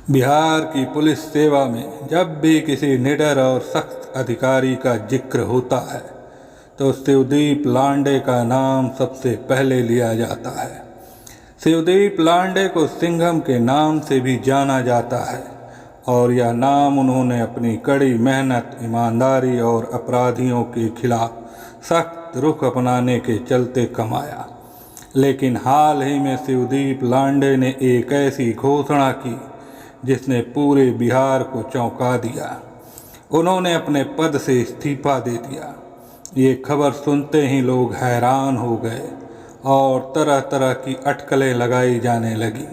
बिहार की पुलिस सेवा में जब भी किसी निडर और सख्त अधिकारी का जिक्र होता है तो शिवदीप लांडे का नाम सबसे पहले लिया जाता है। शिवदीप लांडे को सिंघम के नाम से भी जाना जाता है और यह नाम उन्होंने अपनी कड़ी मेहनत, ईमानदारी और अपराधियों के खिलाफ सख्त रुख अपनाने के चलते कमाया। लेकिन हाल ही में शिवदीप लांडे ने एक ऐसी घोषणा की जिसने पूरे बिहार को चौंका दिया। उन्होंने अपने पद से इस्तीफा दे दिया। ये खबर सुनते ही लोग हैरान हो गए और तरह तरह की अटकलें लगाई जाने लगी।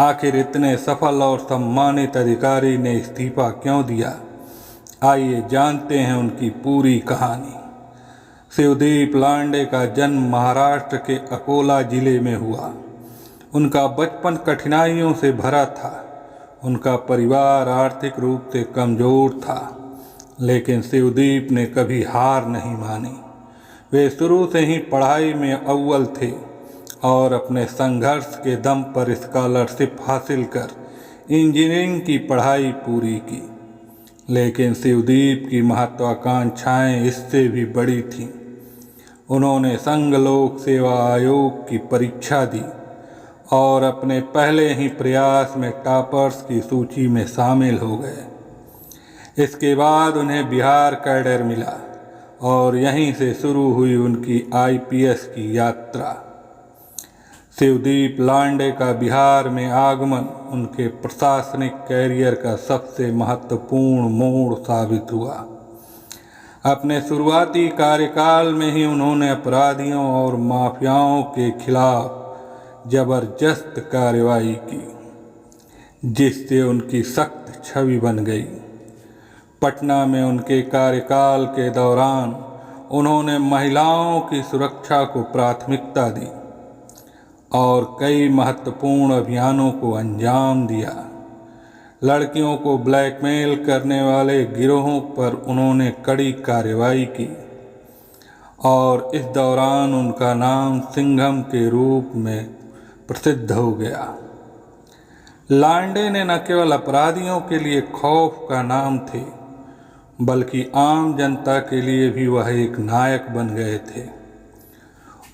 आखिर इतने सफल और सम्मानित अधिकारी ने इस्तीफा क्यों दिया? आइए जानते हैं उनकी पूरी कहानी। शिवदीप लांडे का जन्म महाराष्ट्र के अकोला जिले में हुआ। उनका बचपन कठिनाइयों से भरा था। उनका परिवार आर्थिक रूप से कमज़ोर था, लेकिन शिवदीप ने कभी हार नहीं मानी। वे शुरू से ही पढ़ाई में अव्वल थे और अपने संघर्ष के दम पर स्कॉलरशिप हासिल कर इंजीनियरिंग की पढ़ाई पूरी की। लेकिन शिवदीप की महत्वाकांक्षाएं इससे भी बड़ी थीं। उन्होंने संघ लोक सेवा आयोग की परीक्षा दी और अपने पहले ही प्रयास में टॉपर्स की सूची में शामिल हो गए। इसके बाद उन्हें बिहार कैडर मिला और यहीं से शुरू हुई उनकी आईपीएस की यात्रा। शिवदीप लांडे का बिहार में आगमन उनके प्रशासनिक कैरियर का सबसे महत्वपूर्ण मोड़ साबित हुआ। अपने शुरुआती कार्यकाल में ही उन्होंने अपराधियों और माफियाओं के खिलाफ जबरदस्त कार्रवाई की, जिससे उनकी सख्त छवि बन गई। पटना में उनके कार्यकाल के दौरान उन्होंने महिलाओं की सुरक्षा को प्राथमिकता दी और कई महत्वपूर्ण अभियानों को अंजाम दिया। लड़कियों को ब्लैकमेल करने वाले गिरोहों पर उन्होंने कड़ी कार्रवाई की और इस दौरान उनका नाम सिंघम के रूप में प्रसिद्ध हो गया। लांडे ने न केवल अपराधियों के लिए खौफ का नाम थे, बल्कि आम जनता के लिए भी वह एक नायक बन गए थे।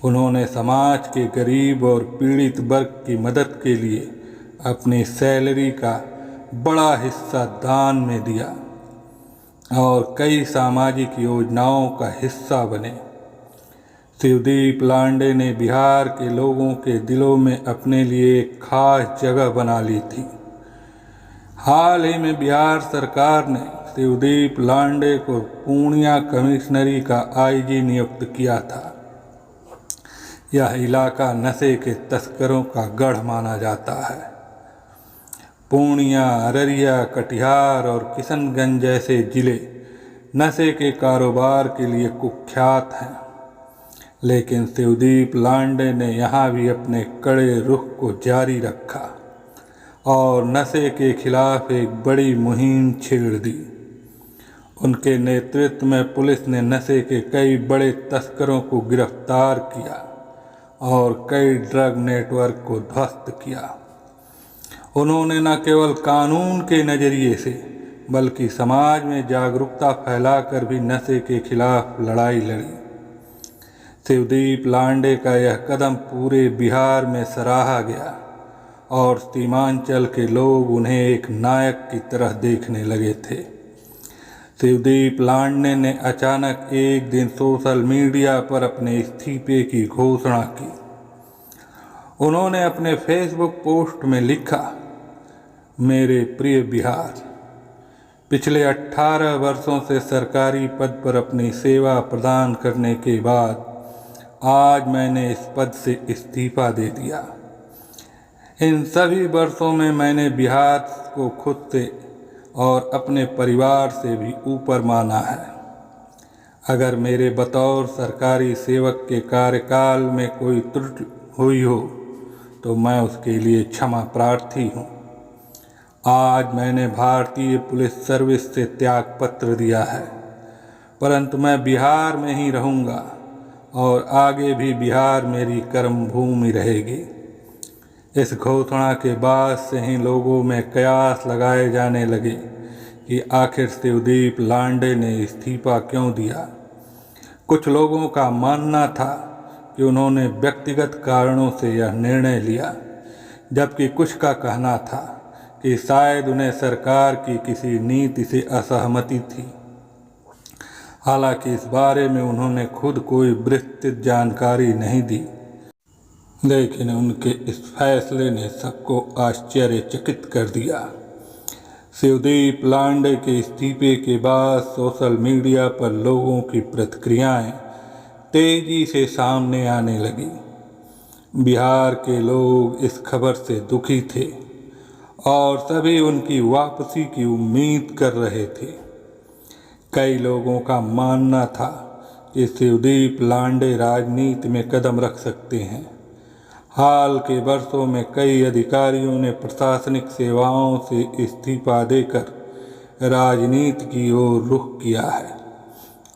उन्होंने समाज के गरीब और पीड़ित वर्ग की मदद के लिए अपनी सैलरी का बड़ा हिस्सा दान में दिया और कई सामाजिक योजनाओं का हिस्सा बने। शिवदीप लांडे ने बिहार के लोगों के दिलों में अपने लिए एक खास जगह बना ली थी। हाल ही में बिहार सरकार ने शिवदीप लांडे को पूर्णिया कमिश्नरी का आईजी नियुक्त किया था। यह इलाका नशे के तस्करों का गढ़ माना जाता है। पूर्णिया, अररिया, कटिहार और किशनगंज जैसे जिले नशे के कारोबार के लिए कुख्यात हैं, लेकिन शिवदीप लांडे ने यहाँ भी अपने कड़े रुख को जारी रखा और नशे के खिलाफ एक बड़ी मुहिम छेड़ दी। उनके नेतृत्व में पुलिस ने नशे के कई बड़े तस्करों को गिरफ्तार किया और कई ड्रग नेटवर्क को ध्वस्त किया। उन्होंने न केवल कानून के नज़रिए से बल्कि समाज में जागरूकता फैलाकर भी नशे के खिलाफ लड़ाई लड़ी। शिवदीप लांडे का यह कदम पूरे बिहार में सराहा गया और सीमांचल के लोग उन्हें एक नायक की तरह देखने लगे थे। शिवदीप लांडे ने अचानक एक दिन सोशल मीडिया पर अपने इस्तीफे की घोषणा की। उन्होंने अपने फेसबुक पोस्ट में लिखा, मेरे प्रिय बिहार, पिछले 18 वर्षों से सरकारी पद पर अपनी सेवा प्रदान करने के बाद आज मैंने इस पद से इस्तीफा दे दिया। इन सभी वर्षों में मैंने बिहार को खुद से और अपने परिवार से भी ऊपर माना है। अगर मेरे बतौर सरकारी सेवक के कार्यकाल में कोई त्रुटि हुई हो तो मैं उसके लिए क्षमा प्रार्थी हूँ। आज मैंने भारतीय पुलिस सर्विस से त्यागपत्र दिया है, परंतु मैं बिहार में ही रहूँगा और आगे भी बिहार मेरी कर्मभूमि रहेगी। इस घोषणा के बाद से ही लोगों में कयास लगाए जाने लगे कि आखिर शिवदीप लांडे ने इस्तीफा क्यों दिया। कुछ लोगों का मानना था कि उन्होंने व्यक्तिगत कारणों से यह निर्णय लिया, जबकि कुछ का कहना था कि शायद उन्हें सरकार की किसी नीति से असहमति थी। हालांकि इस बारे में उन्होंने खुद कोई विस्तृत जानकारी नहीं दी, लेकिन उनके इस फैसले ने सबको आश्चर्यचकित कर दिया। शिवदीप लांडे के इस्तीफे के बाद सोशल मीडिया पर लोगों की प्रतिक्रियाएं तेजी से सामने आने लगी। बिहार के लोग इस खबर से दुखी थे और सभी उनकी वापसी की उम्मीद कर रहे थे। कई लोगों का मानना था कि शिवदीप लांडे राजनीति में कदम रख सकते हैं। हाल के वर्षों में कई अधिकारियों ने प्रशासनिक सेवाओं से इस्तीफा देकर राजनीति की ओर रुख किया है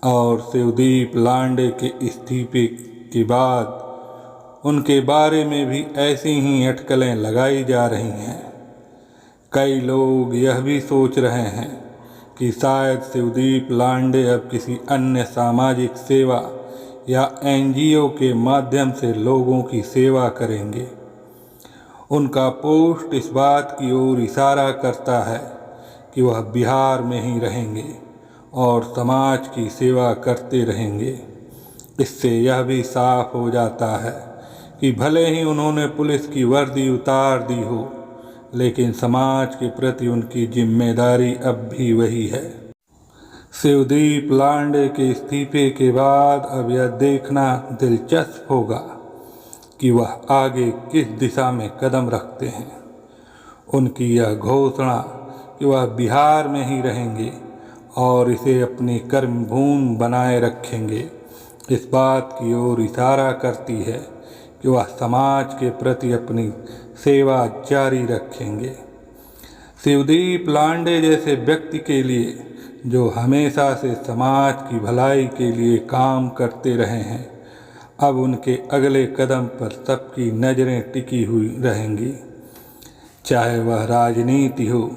और शिवदीप लांडे के इस्तीफे के बाद उनके बारे में भी ऐसी ही अटकलें लगाई जा रही हैं। कई लोग यह भी सोच रहे हैं कि शायद शिवदीप लांडे अब किसी अन्य सामाजिक सेवा या एनजीओ के माध्यम से लोगों की सेवा करेंगे। उनका पोस्ट इस बात की ओर इशारा करता है कि वह बिहार में ही रहेंगे और समाज की सेवा करते रहेंगे। इससे यह भी साफ हो जाता है कि भले ही उन्होंने पुलिस की वर्दी उतार दी हो, लेकिन समाज के प्रति उनकी जिम्मेदारी अब भी वही है। शिवदीप लांडे के इस्तीफे के बाद अब यह देखना दिलचस्प होगा कि वह आगे किस दिशा में कदम रखते हैं। उनकी यह घोषणा कि वह बिहार में ही रहेंगे और इसे अपनी कर्मभूमि बनाए रखेंगे, इस बात की ओर इशारा करती है कि वह समाज के प्रति अपनी सेवा जारी रखेंगे। शिवदीप लांडे जैसे व्यक्ति के लिए, जो हमेशा से समाज की भलाई के लिए काम करते रहे हैं, अब उनके अगले कदम पर सबकी नज़रें टिकी हुई रहेंगी। चाहे वह राजनीति हो,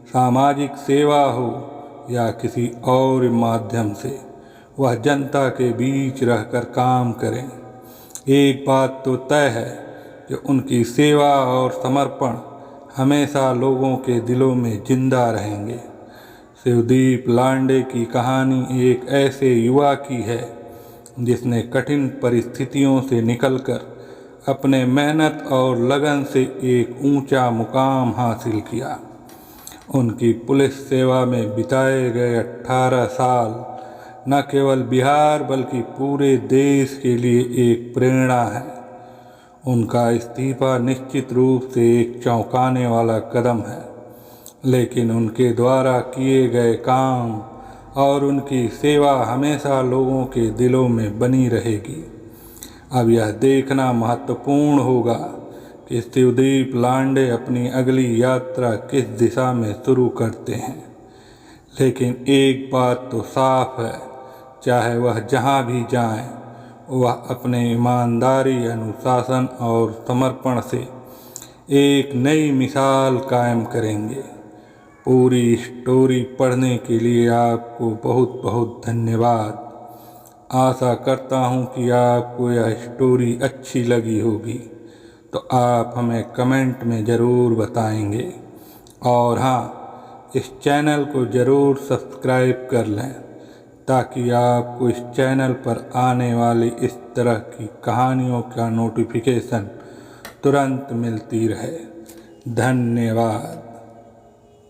सामाजिक सेवा हो या किसी और माध्यम से, वह जनता के बीच रहकर काम करें। एक बात तो तय है कि उनकी सेवा और समर्पण हमेशा लोगों के दिलों में जिंदा रहेंगे। शिवदीप लांडे की कहानी एक ऐसे युवा की है जिसने कठिन परिस्थितियों से निकलकर अपने मेहनत और लगन से एक ऊंचा मुकाम हासिल किया। उनकी पुलिस सेवा में बिताए गए 18 साल न केवल बिहार बल्कि पूरे देश के लिए एक प्रेरणा है। उनका इस्तीफा निश्चित रूप से एक चौंकाने वाला कदम है, लेकिन उनके द्वारा किए गए काम और उनकी सेवा हमेशा लोगों के दिलों में बनी रहेगी। अब यह देखना महत्वपूर्ण होगा कि शिवदीप लांडे अपनी अगली यात्रा किस दिशा में शुरू करते हैं। लेकिन एक बात तो साफ है, चाहे वह जहां भी जाएं, वह अपने ईमानदारी, अनुशासन और समर्पण से एक नई मिसाल कायम करेंगे। पूरी स्टोरी पढ़ने के लिए आपको बहुत बहुत धन्यवाद। आशा करता हूँ कि आपको यह स्टोरी अच्छी लगी होगी, तो आप हमें कमेंट में ज़रूर बताएंगे। और हाँ, इस चैनल को ज़रूर सब्सक्राइब कर लें ताकि आपको इस चैनल पर आने वाली इस तरह की कहानियों का नोटिफिकेशन तुरंत मिलती रहे। धन्यवाद।